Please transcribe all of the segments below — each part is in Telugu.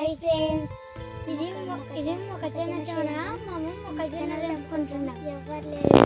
హాయ్ ఫ్రెండ్స్, ఇది మొక్కజొన్న తోట. మేము మొక్కజొన్న తెంపుకుంటున్నాం. ఎవరు లేరు.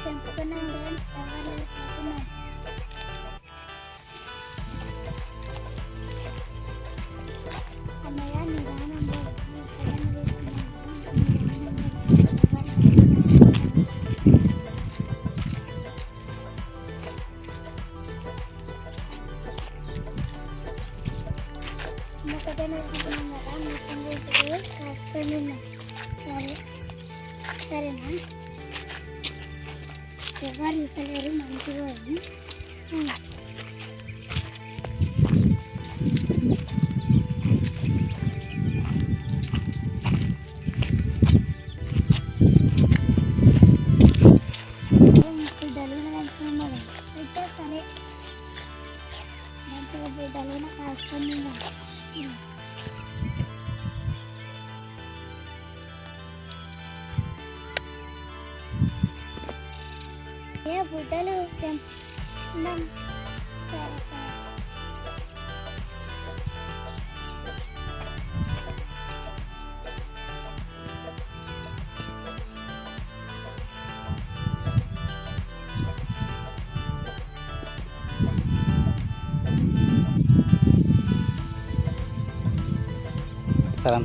తెంపుకున్నాం ఫ్రెండ్స్, ఎవరు లేరు. పోతున్నాం. అన్నయ్య నిదానంగా మొక్కజొన్న వేసుకున్నాం. మొక్కజొన్న వేసుకున్నాం కదా, మిషన్ వేసుకుని కాసుకొని ఉన్నాం. సరేనా? ఎవరు చూసలేరు, మంచిగా బిడ్డలు వెళ్తున్నాం. అయితే సరే, మంచిగా బిడ్డలు కాసుకొని ఉన్నాం. ఏ బుడ్డలు తెంపుకున్నాం. సరే సరే. సరే.